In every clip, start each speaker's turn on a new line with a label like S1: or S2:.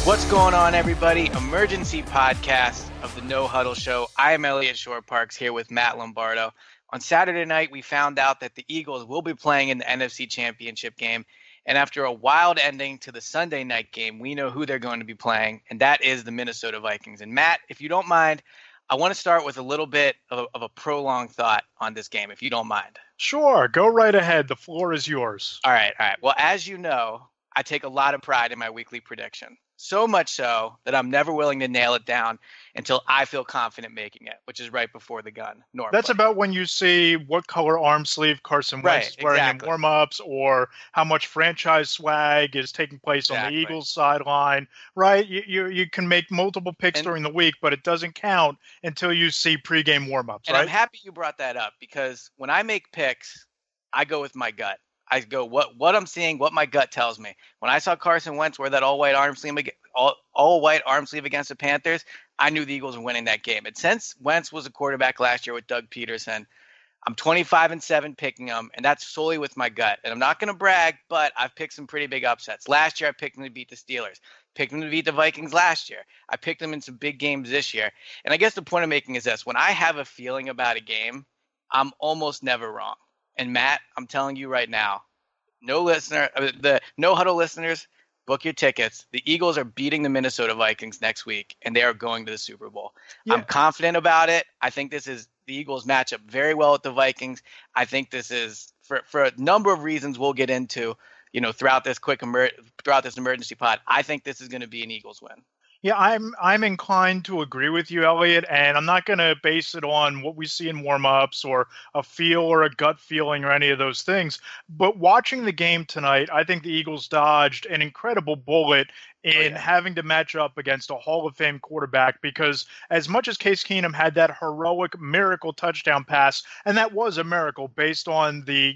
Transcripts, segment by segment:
S1: What's going on, everybody? Emergency podcast of the No-Huddle Show. I am Eliot Shorr-Parks here with Matt Lombardo. On Saturday night, we found out that the Eagles will be playing in the NFC Championship game. And after a wild ending to the Sunday night game, we know who they're going to be playing, and that is the Minnesota Vikings. And Matt, if you don't mind, I want to start with a little bit of a prolonged thought on this game, if you don't mind.
S2: Sure, go right ahead. The floor is yours.
S1: All right. Well, as you know, I take a lot of pride in my weekly prediction. So much so that I'm never willing to nail it down until I feel confident making it, which is right before the gun. Normally.
S2: That's about when you see what color arm sleeve Carson Wentz is wearing in warm-ups, or how much franchise swag is taking place on the Eagles sideline, right? You can make multiple picks during the week, but it doesn't count until you see pregame warm-ups, right?
S1: And I'm happy you brought that up, because when I make picks, I go with my gut. I go what I'm seeing, what my gut tells me. When I saw Carson Wentz wear that all-white arm sleeve against the Panthers, I knew the Eagles were winning that game. And since Wentz was a quarterback last year with Doug Peterson, I'm 25-7 picking him, and that's solely with my gut. And I'm not going to brag, but I've picked some pretty big upsets. Last year, I picked them to beat the Steelers. Picked them to beat the Vikings last year. I picked them in some big games this year. And I guess the point I'm making is this. When I have a feeling about a game, I'm almost never wrong. And Matt, I'm telling you right now, the No-Huddle listeners, book your tickets. The Eagles are beating the Minnesota Vikings next week, and they are going to the Super Bowl. Yeah. I'm confident about it. I think the Eagles match up very well with the Vikings. I think this is, for a number of reasons we'll get into, throughout this emergency pod, I think this is going to be an Eagles win.
S2: Yeah, I'm inclined to agree with you, Eliot, and I'm not going to base it on what we see in warm-ups or a feel or a gut feeling or any of those things. But watching the game tonight, I think the Eagles dodged an incredible bullet in having to match up against a Hall of Fame quarterback, because as much as Case Keenum had that heroic miracle touchdown pass, and that was a miracle based on the,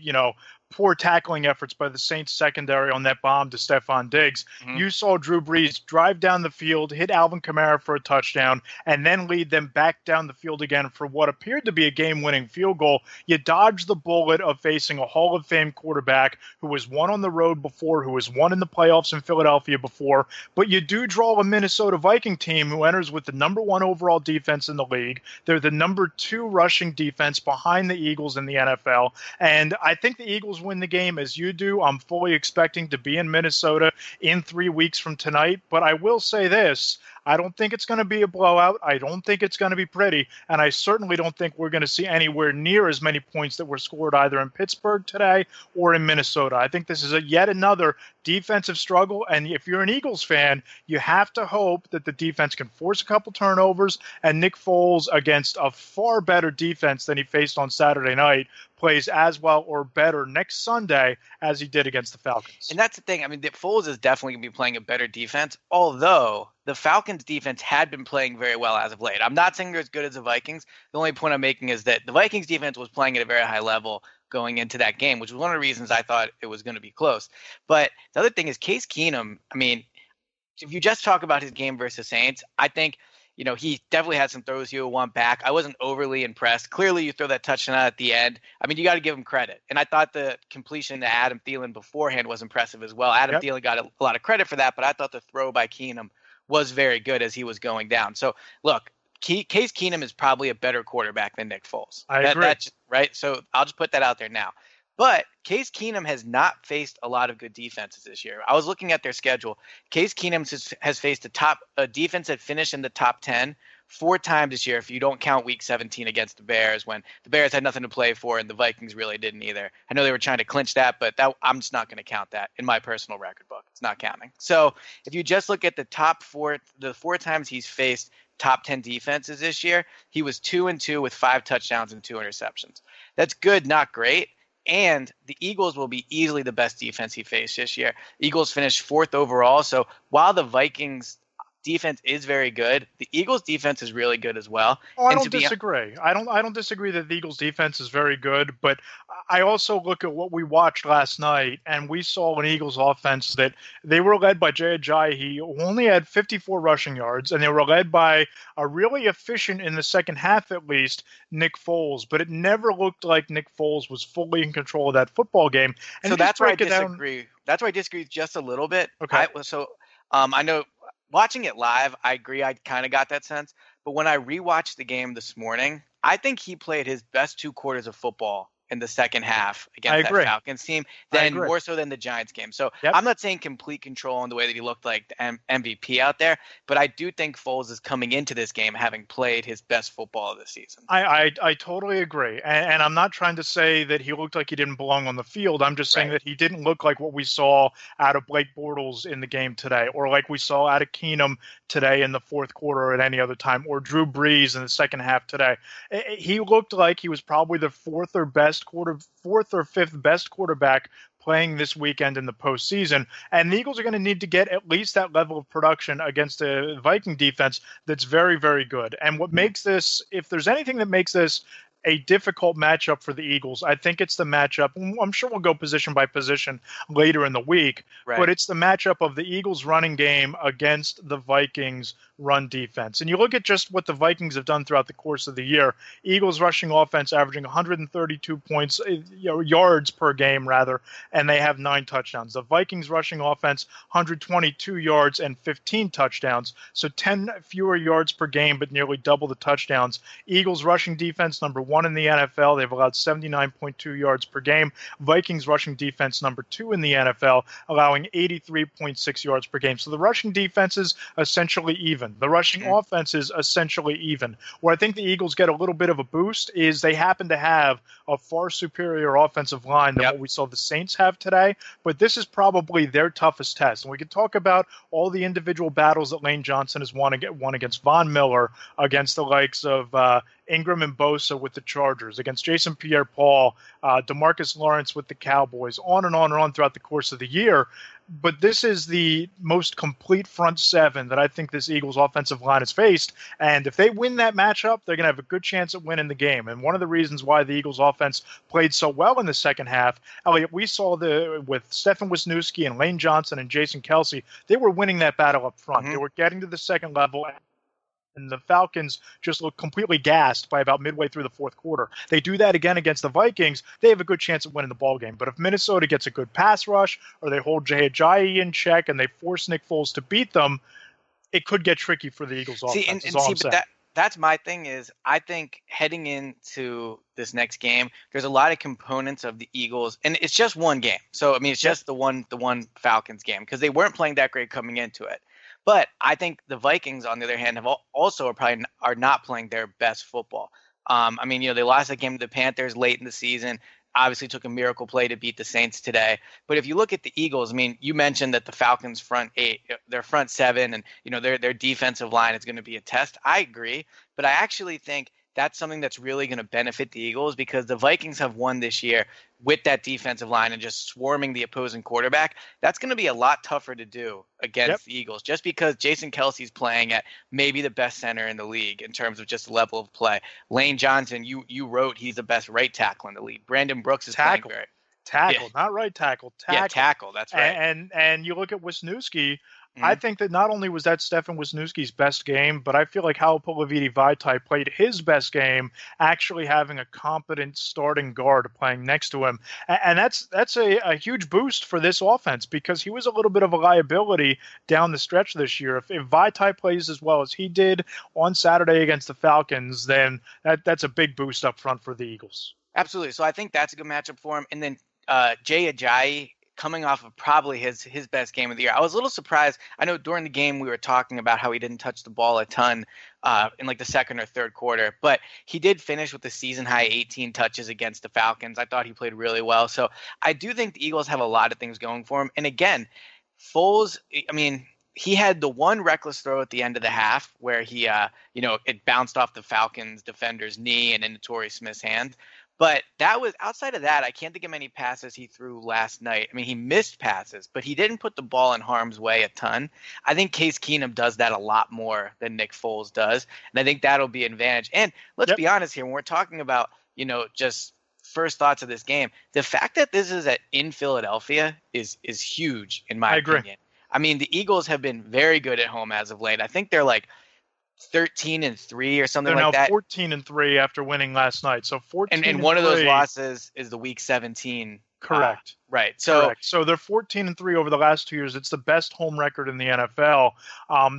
S2: poor tackling efforts by the Saints secondary on that bomb to Stephon Diggs. Mm-hmm. You saw Drew Brees drive down the field, hit Alvin Kamara for a touchdown, and then lead them back down the field again for what appeared to be a game-winning field goal. You dodged the bullet of facing a Hall of Fame quarterback who has won on the road before, who has won in the playoffs in Philadelphia before, but you do draw a Minnesota Viking team who enters with the number 1 overall defense in the league. They're the number 2 rushing defense behind the Eagles in the NFL, and I think the Eagles win the game as you do. I'm fully expecting to be in Minnesota in 3 weeks from tonight, but I will say this. I don't think it's going to be a blowout. I don't think it's going to be pretty, and I certainly don't think we're going to see anywhere near as many points that were scored either in Pittsburgh today or in Minnesota. I think this is yet another defensive struggle, and if you're an Eagles fan, you have to hope that the defense can force a couple turnovers, and Nick Foles, against a far better defense than he faced on Saturday night, plays as well or better next Sunday as he did against the Falcons.
S1: And that's the thing. I mean, Foles is definitely going to be playing a better defense, although the Falcons defense had been playing very well as of late. I'm not saying they're as good as the Vikings. The only point I'm making is that the Vikings defense was playing at a very high level going into that game, which was one of the reasons I thought it was going to be close. But the other thing is Case Keenum. I mean, if you just talk about his game versus Saints, I think he definitely had some throws you want back. I wasn't overly impressed. Clearly, you throw that touchdown at the end. I mean, you got to give him credit. And I thought the completion to Adam Thielen beforehand was impressive as well. Adam Thielen got a lot of credit for that, but I thought the throw by Keenum was very good as he was going down. So, look, Case Keenum is probably a better quarterback than Nick Foles.
S2: I agree.
S1: That's right? So I'll just put that out there now. But Case Keenum has not faced a lot of good defenses this year. I was looking at their schedule. Case Keenum has faced a defense that finished in the top 10 4 times this year, if you don't count Week 17 against the Bears, when the Bears had nothing to play for and the Vikings really didn't either. I know they were trying to clinch that, but I'm just not going to count that in my personal record book. It's not counting. So if you just look at the top 4, the 4 times he's faced top 10 defenses this year, he was 2-2 with 5 touchdowns and 2 interceptions. That's good, not great. And the Eagles will be easily the best defense he faced this year. Eagles finished 4th overall. So while the Vikings defense is very good, the Eagles defense is really good as well.
S2: Oh, I don't disagree. I don't disagree that the Eagles defense is very good, but I also look at what we watched last night, and we saw an Eagles offense that they were led by Jay Ajayi, who only had 54 rushing yards, and they were led by a really efficient, in the second half at least, Nick Foles, but it never looked like Nick Foles was fully in control of that football game. And
S1: so that's where I disagree. That's where I disagree just a little bit.
S2: Okay.
S1: I know watching it live, I agree. I kind of got that sense. But when I rewatched the game this morning, I think he played his best 2 quarters of football in the second half
S2: I
S1: against that
S2: agree.
S1: Falcons team,
S2: I
S1: than
S2: agree.
S1: more so than the Giants game. So
S2: Yep.
S1: I'm not saying complete control in the way that he looked like the MVP out there, but I do think Foles is coming into this game having played his best football of the season.
S2: I totally agree. And I'm not trying to say that he looked like he didn't belong on the field. I'm just saying
S1: Right.
S2: that he didn't look like what we saw out of Blake Bortles in the game today, or like we saw out of Keenum today in the fourth quarter or at any other time, or Drew Brees in the second half today. He looked like he was probably the fourth or fifth best quarterback playing this weekend in the postseason. And the Eagles are going to need to get at least that level of production against a Viking defense that's very, very good. And what makes this, if there's anything that makes this a difficult matchup for the Eagles, I think it's the matchup. I'm sure we'll go position by position later in the week,
S1: Right.
S2: but it's the matchup of the Eagles running game against the Vikings run defense. And you look at just what the Vikings have done throughout the course of the year. Eagles rushing offense averaging 132 points, yards per game rather, and they have 9 touchdowns. The Vikings rushing offense 122 yards and 15 touchdowns, so 10 fewer yards per game, but nearly double the touchdowns. Eagles rushing defense number 1 in the NFL. They've allowed 79.2 yards per game. Vikings rushing defense number 2 in the NFL, allowing 83.6 yards per game. So the rushing defense is essentially even. The rushing offense is essentially even. Where I think the Eagles get a little bit of a boost is they happen to have a far superior offensive line than what we saw the Saints have today. But this is probably their toughest test. And we could talk about all the individual battles that Lane Johnson has won against Von Miller, against the likes of Ingram and Bosa with the Chargers, against Jason Pierre-Paul, DeMarcus Lawrence with the Cowboys, on and on throughout the course of the year. But this is the most complete front seven that I think this Eagles offensive line has faced. And if they win that matchup, they're going to have a good chance at winning the game. And one of the reasons why the Eagles offense played so well in the second half, Eliot, we saw with Stefan Wisniewski and Lane Johnson and Jason Kelce, they were winning that battle up front. They were getting to the second level. And the Falcons just look completely gassed by about midway through the fourth quarter. They do that again against the Vikings, they have a good chance of winning the ballgame. But if Minnesota gets a good pass rush, or they hold Jay Ajayi in check and they force Nick Foles to beat them, it could get tricky for the Eagles offense.
S1: But that's my thing is I think heading into this next game, there's a lot of components of the Eagles, and it's just one game. So, I mean, it's just the one Falcons game because they weren't playing that great coming into it. But I think the Vikings, on the other hand, are not playing their best football. I mean, they lost that game to the Panthers late in the season. Obviously took a miracle play to beat the Saints today. But if you look at the Eagles, I mean, you mentioned that the Falcons their front seven, and their defensive line is going to be a test. I agree, but I actually think that's something that's really going to benefit the Eagles because the Vikings have won this year with that defensive line and just swarming the opposing quarterback. That's going to be a lot tougher to do against the Eagles just because Jason Kelce's playing at maybe the best center in the league in terms of just the level of play. Lane Johnson, you wrote he's the best right tackle in the league. Brandon Brooks is playing great.
S2: Tackle, not right tackle. Tackle.
S1: Yeah, tackle. That's right.
S2: And you look at Wisniewski. I think that not only was that Stefan Wisniewski's best game, but I feel like Halapoulivaati Vaitai played his best game, actually having a competent starting guard playing next to him. And that's a huge boost for this offense because he was a little bit of a liability down the stretch this year. If Vaitai plays as well as he did on Saturday against the Falcons, then that's a big boost up front for the Eagles.
S1: Absolutely. So I think that's a good matchup for him. And then Jay Ajayi, coming off of probably his best game of the year. I was a little surprised. I know during the game we were talking about how he didn't touch the ball a ton in like the second or third quarter, but he did finish with a season-high 18 touches against the Falcons. I thought he played really well. So I do think the Eagles have a lot of things going for him. And again, Foles, I mean, he had the one reckless throw at the end of the half where he, it bounced off the Falcons defender's knee and into Torrey Smith's hand. But that was outside of that. I can't think of many passes he threw last night. I mean, he missed passes, but he didn't put the ball in harm's way a ton. I think Case Keenum does that a lot more than Nick Foles does. And I think that'll be an advantage. And let's be honest here, when we're talking about, just first thoughts of this game, the fact that this is in Philadelphia is huge in my opinion. I mean, the Eagles have been very good at home as of late. I think they're like 13-3 or something like that.
S2: They're now 14-3 after winning last night. So 14.
S1: And one of those losses is the Week 17
S2: Correct.
S1: Right. So
S2: Correct. So they're 14-3 over the last 2 years. It's the best home record in the NFL.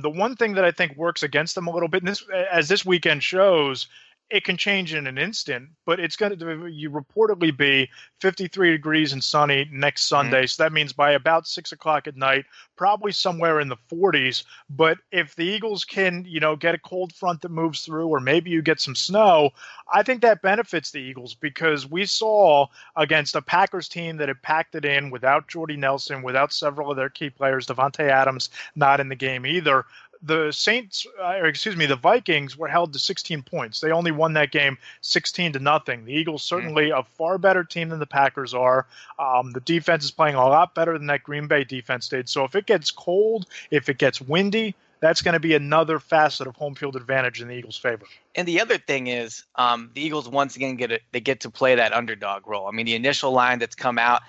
S2: The one thing that I think works against them a little bit, and as this weekend shows, it can change in an instant, but it's going to you reportedly be 53 degrees and sunny next Sunday. So that means by about 6 o'clock at night, probably somewhere in the 40s. But if the Eagles can, get a cold front that moves through, or maybe you get some snow, I think that benefits the Eagles, because we saw against a Packers team that had packed it in without Jordy Nelson, without several of their key players, Devontae Adams not in the game either. The Vikings were held to 16 points. They only won that game 16-0. The Eagles certainly a far better team than the Packers are. The defense is playing a lot better than that Green Bay defense did. So if it gets cold, if it gets windy, that's going to be another facet of home field advantage in the Eagles' favor.
S1: And the other thing is, the Eagles once again get to play that underdog role. I mean, the initial line that's come out,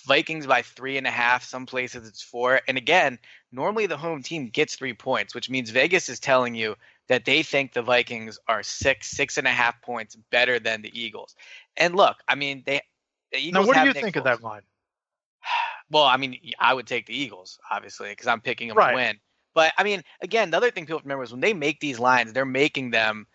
S1: Vikings by 3.5. Some places it's 4. And again, normally the home team gets 3 points, which means Vegas is telling you that they think the Vikings are 6.5 points better than the Eagles. And look, I mean, the Eagles.
S2: Now, what do you think of that line?
S1: Well, I mean, I would take the Eagles, obviously, because I'm picking them to win. But I mean, again, the other thing people remember is when they make these lines, they're making them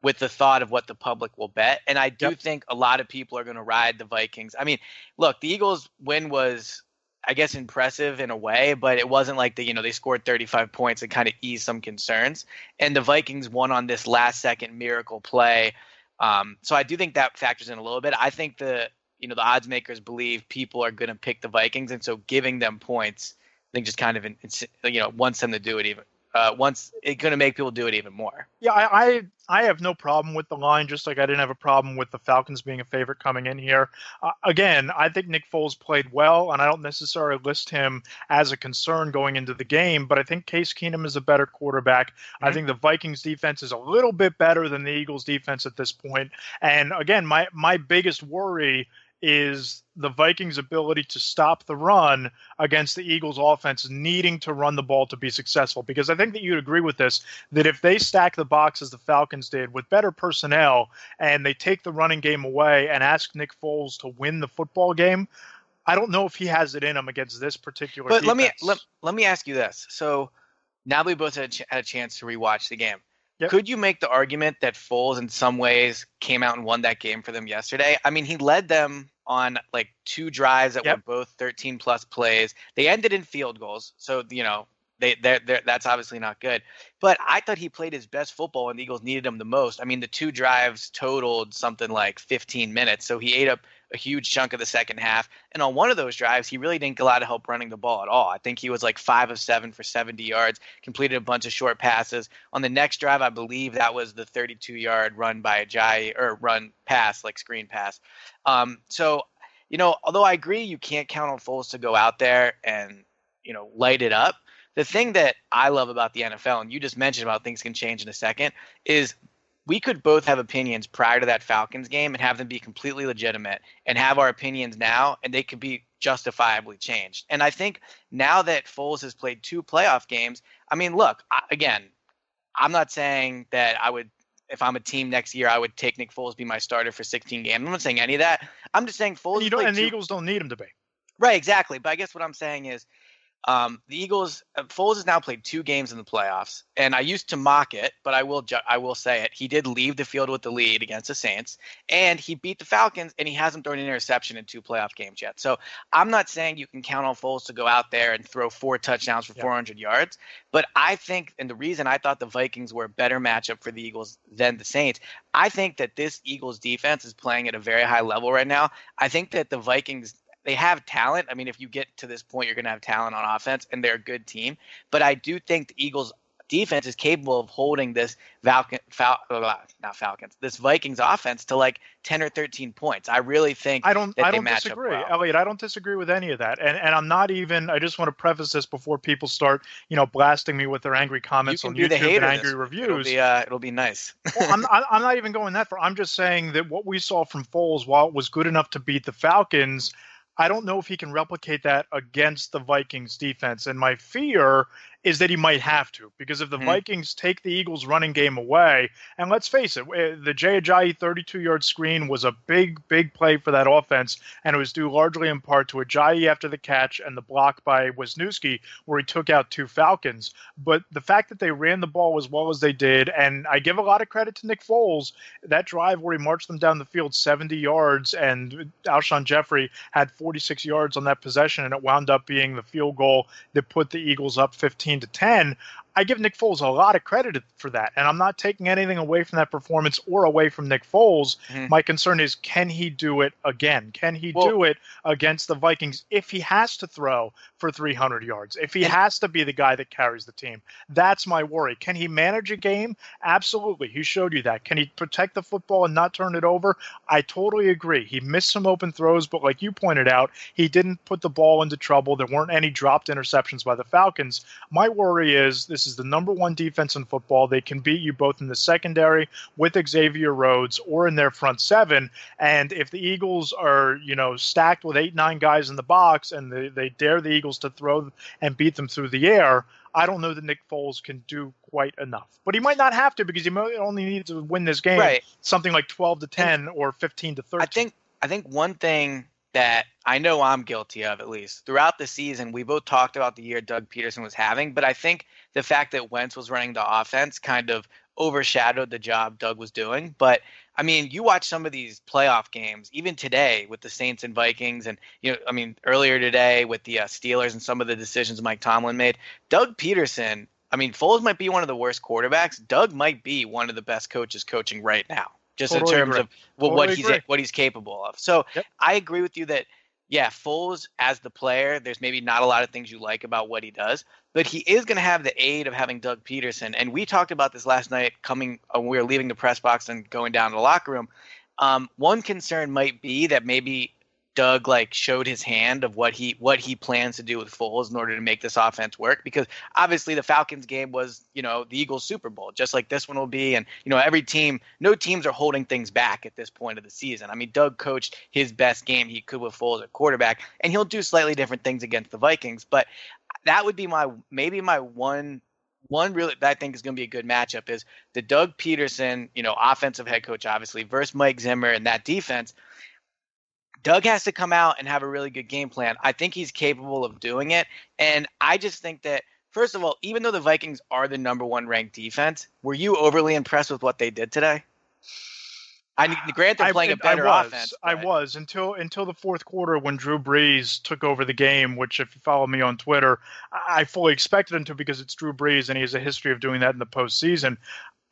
S1: with the thought of what the public will bet. And I do think a lot of people are going to ride the Vikings. I mean, look, the Eagles win was, I guess, impressive in a way, but it wasn't like they scored 35 points and kind of eased some concerns. And the Vikings won on this last second miracle play. So I do think that factors in a little bit. I think the odds makers believe people are going to pick the Vikings. And so giving them points, I think just kind of, wants them to do it even. Once it's going to make people do it even more.
S2: Yeah, I have no problem with the line, just like I didn't have a problem with the Falcons being a favorite coming in here. Again, I think Nick Foles played well, and I don't necessarily list him as a concern going into the game, but I think Case Keenum is a better quarterback. I think the Vikings defense is a little bit better than the Eagles defense at this point. And again, my biggest worry is the Vikings' ability to stop the run against the Eagles' offense needing to run the ball to be successful. Because I think that you'd agree with this, that if they stack the box as the Falcons did with better personnel and they take the running game away and ask Nick Foles to win the football game, I don't know if he has it in him against this particular defense.
S1: But let me ask you this. So now we both had a chance to rewatch the game.
S2: Yep.
S1: Could you make the argument that Foles in some ways came out and won that game for them yesterday? I mean, he led them on like 2 drives that were both 13-plus plays. They ended in field goals. So, that's obviously not good. But I thought he played his best football when the Eagles needed him the most. I mean, the 2 drives totaled something like 15 minutes. So he ate up a huge chunk of the second half. And on one of those drives, he really didn't get a lot of help running the ball at all. I think he was like 5 of 7 for 70 yards, completed a bunch of short passes. On the next drive, I believe that was the 32-yard run by Ajayi, or run pass, like screen pass. So, although I agree you can't count on Foles to go out there and, light it up, the thing that I love about the NFL, and you just mentioned about things can change in a second, is we could both have opinions prior to that Falcons game and have them be completely legitimate, and have our opinions now, and they could be justifiably changed. And I think now that Foles has played 2 playoff games, I mean, look, again, I'm not saying that I would, if I'm a team next year, I would take Nick Foles be my starter for 16 games. I'm not saying any of that. I'm just saying Foles.
S2: And the Eagles don't need him to be.
S1: Right, exactly. But I guess what I'm saying is, the Eagles, Foles has now played 2 games in the playoffs, and I used to mock it, but I will say it. He did leave the field with the lead against the Saints, and he beat the Falcons, and he hasn't thrown an interception in 2 playoff games yet. So I'm not saying you can count on Foles to go out there and throw 4 touchdowns for 400 yards, but I think, and the reason I thought the Vikings were a better matchup for the Eagles than the Saints, I think that this Eagles defense is playing at a very high level right now. I think that the Vikings, they have talent. I mean, if you get to this point, you're going to have talent on offense, and they're a good team. But I do think the Eagles' defense is capable of holding this this Vikings offense to like 10 or 13 points. I really think
S2: I don't
S1: match
S2: disagree,
S1: up well.
S2: Elliot. I don't disagree with any of that. And I'm not even. I just want to preface this before people start, blasting me with their angry comments on YouTube and angry reviews.
S1: It'll be nice.
S2: Well, I'm not even going that far. I'm just saying that what we saw from Foles, while it was good enough to beat the Falcons, I don't know if he can replicate that against the Vikings defense. And my fear is that he might have to, because if the
S1: Mhm.
S2: Vikings take the Eagles' running game away, and let's face it, the Jay Ajayi 32-yard screen was a big, big play for that offense, and it was due largely in part to Ajayi after the catch and the block by Wisniewski, where he took out 2 Falcons. But the fact that they ran the ball as well as they did, and I give a lot of credit to Nick Foles, that drive where he marched them down the field 70 yards, and Alshon Jeffrey had 46 yards on that possession, and it wound up being the field goal that put the Eagles up 15-10. I give Nick Foles a lot of credit for that, and I'm not taking anything away from that performance or away from Nick Foles.
S1: Mhm.
S2: My concern is, can he do it again? Can he
S1: Well,
S2: do it against the Vikings if he has to throw for 300 yards, if he
S1: and
S2: has to be the guy that carries the team? That's my worry. Can he manage a game? Absolutely. He showed you that. Can he protect the football and not turn it over? I totally agree. He missed some open throws, but like you pointed out, he didn't put the ball into trouble. There weren't any dropped interceptions by the Falcons. My worry is this is the number 1 defense in football. They can beat you both in the secondary with Xavier Rhodes or in their front 7. And if the Eagles are, stacked with 8-9 guys in the box and they dare the Eagles to throw and beat them through the air, I don't know that Nick Foles can do quite enough. But he might not have to, because he might only need to win this game
S1: right.
S2: something like 12-10
S1: And
S2: or 15-13.
S1: I think one thing that I know I'm guilty of, at least throughout the season, we both talked about the year Doug Peterson was having, but I think the fact that Wentz was running the offense kind of overshadowed the job Doug was doing. But I mean, you watch some of these playoff games, even today with the Saints and Vikings, and earlier today with the Steelers and some of the decisions Mike Tomlin made. Doug Peterson, I mean, Foles might be one of the worst quarterbacks. Doug might be one of the best coaches coaching right now, just
S2: Totally
S1: in terms
S2: agree.
S1: of what
S2: Totally
S1: he's capable of. So
S2: Yep.
S1: I agree with you that, yeah, Foles as the player, there's maybe not a lot of things you like about what he does, but he is going to have the aid of having Doug Peterson. And we talked about this last night we were leaving the press box and going down to the locker room. One concern might be that maybe Doug showed his hand of what he plans to do with Foles in order to make this offense work, because obviously the Falcons game was, the Eagles Super Bowl, just like this one will be. And, no teams are holding things back at this point of the season. I mean, Doug coached his best game he could with Foles at quarterback, and he'll do slightly different things against the Vikings. But that would be my one really that I think is going to be a good matchup is the Doug Peterson, offensive head coach, obviously, versus Mike Zimmer and that defense. Doug has to come out and have a really good game plan. I think he's capable of doing it. And I just think that, first of all, even though the Vikings are the number 1 ranked defense, were you overly impressed with what they did today? Granted, they're playing a better offense.
S2: I was until the fourth quarter, when Drew Brees took over the game, which, if you follow me on Twitter, I fully expected him to, because it's Drew Brees and he has a history of doing that in the postseason.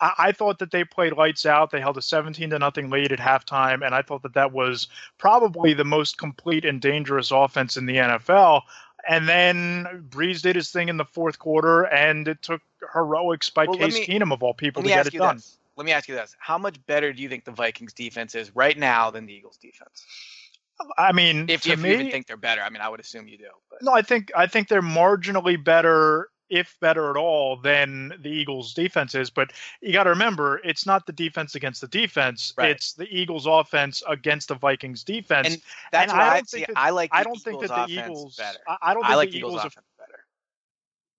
S2: I thought that they played lights out. They held a 17-0 lead at halftime, and I thought that was probably the most complete and dangerous offense in the NFL. And then Breeze did his thing in the fourth quarter, and it took heroics by Case Keenum, of all people, to get it done.
S1: Let me ask you this. How much better do you think the Vikings defense is right now than the Eagles defense?
S2: I mean,
S1: if you even think they're better, I mean, I would assume you do. But.
S2: No, I think they're marginally better, if better at all, than the Eagles defense is. But you got to remember, it's not the defense against the defense. Right. It's the Eagles offense against the Vikings defense.
S1: And that's why I don't think that the
S2: Eagles
S1: better.
S2: I don't think
S1: like
S2: the Eagles
S1: offense better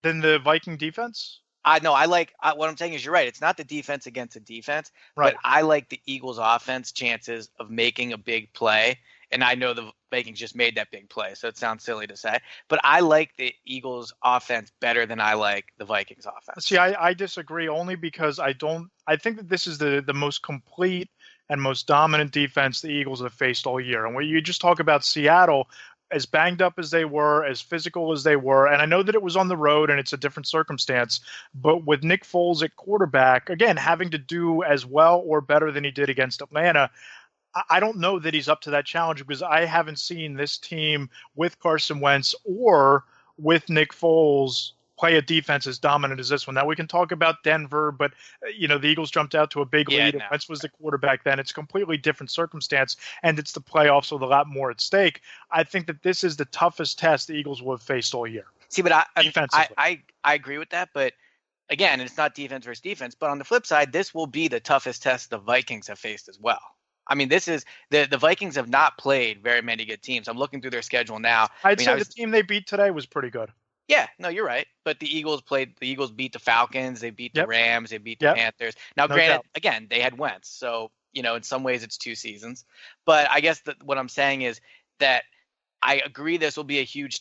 S2: than the Viking defense.
S1: What I'm saying is you're right. It's not the defense against the defense, right. But I like the Eagles offense chances of making a big play. And I know the Vikings just made that big play, so it sounds silly to say. But I like the Eagles offense better than I like the Vikings offense.
S2: See, I disagree, only because I think that this is the most complete and most dominant defense the Eagles have faced all year. And when you just talk about Seattle, as banged up as they were, as physical as they were, and I know that it was on the road and it's a different circumstance, but with Nick Foles at quarterback, again, having to do as well or better than he did against Atlanta, I don't know that he's up to that challenge, because I haven't seen this team with Carson Wentz or with Nick Foles play a defense as dominant as this one. Now, we can talk about Denver, but the Eagles jumped out to a big lead. No. Wentz was the quarterback then. It's a completely different circumstance, and it's the playoffs with a lot more at stake. I think that this is the toughest test the Eagles will have faced all year.
S1: See, but I agree with that, but again, it's not defense versus defense. But on the flip side, this will be the toughest test the Vikings have faced as well. I mean, this is the Vikings have not played very many good teams. I'm looking through their schedule now.
S2: I'd say the team they beat today was pretty good.
S1: Yeah, no, you're right. But the Eagles beat the Falcons, they beat the
S2: Yep.
S1: Rams, they beat the
S2: Yep.
S1: Panthers. Now,
S2: No
S1: granted,
S2: doubt.
S1: again, they had Wentz, so in some ways it's 2 seasons. But I guess that what I'm saying is that I agree this will be a huge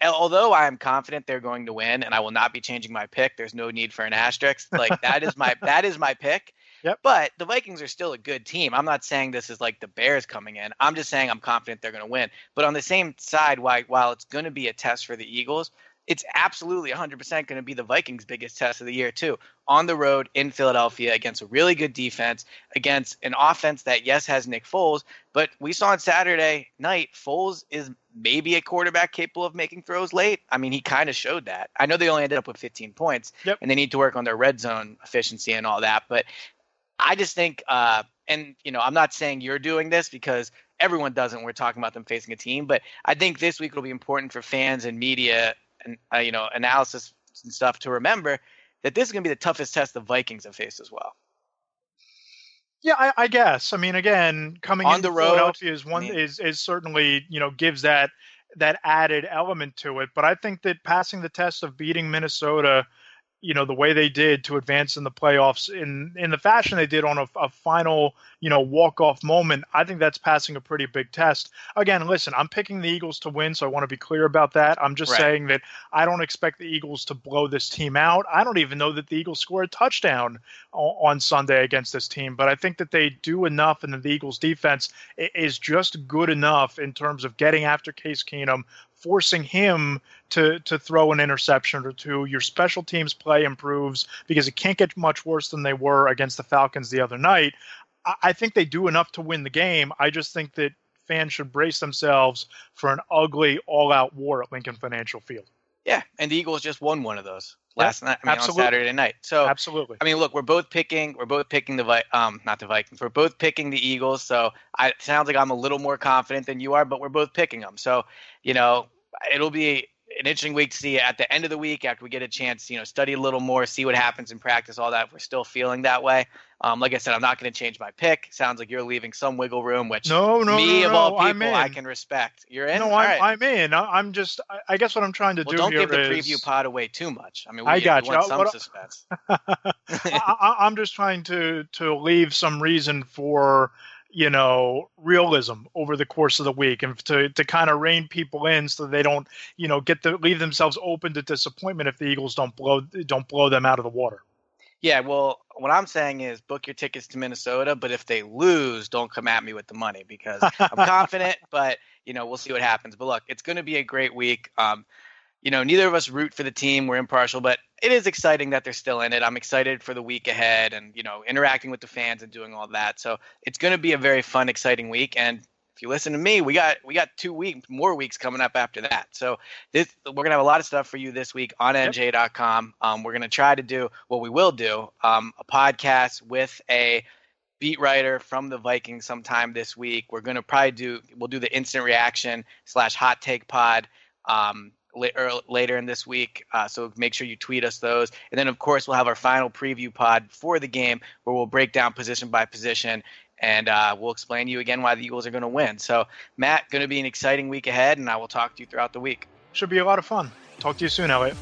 S1: although I am confident they're going to win, and I will not be changing my pick. There's no need for an asterisk. Like that is my pick.
S2: Yep.
S1: But the Vikings are still a good team. I'm not saying this is like the Bears coming in. I'm just saying I'm confident they're going to win. But on the same side, while it's going to be a test for the Eagles, it's absolutely 100% going to be the Vikings' biggest test of the year too. On the road in Philadelphia against a really good defense, against an offense that, yes, has Nick Foles, but we saw on Saturday night Foles is maybe a quarterback capable of making throws late. I mean, he kind of showed that. I know they only ended up with 15 points,
S2: Yep.
S1: and they need to work on their red zone efficiency and all that, but I just think, and I'm not saying you're doing this because everyone doesn't. We're talking about them facing a team, but I think this week will be important for fans and media and analysis and stuff to remember that this is going to be the toughest test the Vikings have faced as well.
S2: Yeah, I guess. I mean, again, coming
S1: On
S2: into
S1: the road,
S2: Philadelphia is certainly gives that added element to it. But I think that passing the test of beating Minnesota, the way they did to advance in the playoffs in the fashion they did on a final, walk-off moment, I think that's passing a pretty big test. Again, listen, I'm picking the Eagles to win, so I want to be clear about that. I'm just saying that I don't expect the Eagles to blow this team out. I don't even know that the Eagles score a touchdown on Sunday against this team, but I think that they do enough, and the Eagles defense is just good enough in terms of getting after Case Keenum, forcing him to throw an interception or two. Your special teams play improves because it can't get much worse than they were against the Falcons the other night. I think they do enough to win the game. I just think that fans should brace themselves for an ugly all-out war at Lincoln Financial Field.
S1: Yeah, and the Eagles just won one of those last night. On Saturday night. So
S2: absolutely.
S1: I mean, look, we're both picking not the Vikings. We're both picking the Eagles. So it sounds like I'm a little more confident than you are, but we're both picking them. So it'll be an interesting week to see at the end of the week after we get a chance, study a little more, see what happens in practice, all that. If we're still feeling that way. Like I said, I'm not going to change my pick. Sounds like you're leaving some wiggle room, which of all people, I can respect. You're in?
S2: No, I'm in. I'm just, I guess what I'm trying to do
S1: don't
S2: here
S1: give the preview pod away too much. I mean, we
S2: got
S1: want some suspense.
S2: I'm just trying to leave some reason for, realism over the course of the week and to kind of rein people in so they don't, leave themselves open to disappointment if the Eagles don't blow them out of the water.
S1: Yeah, well, what I'm saying is book your tickets to Minnesota, but if they lose, don't come at me with the money because I'm confident, but, we'll see what happens. But look, it's going to be a great week. Neither of us root for the team. We're impartial, but it is exciting that they're still in it. I'm excited for the week ahead and, interacting with the fans and doing all that. So it's going to be a very fun, exciting week. And if you listen to me, we got 2 more weeks coming up after that. So we're going to have a lot of stuff for you this week on NJ.com. We're going to try to do what we will do, a podcast with a beat writer from the Vikings sometime this week. We're going to we'll do the instant reaction / hot take pod later in this week. So make sure you tweet us those. And then, of course, we'll have our final preview pod for the game where we'll break down position by position. And we'll explain to you again why the Eagles are going to win. So, Matt, going to be an exciting week ahead, and I will talk to you throughout the week.
S2: Should be a lot of fun. Talk to you soon, Eliot.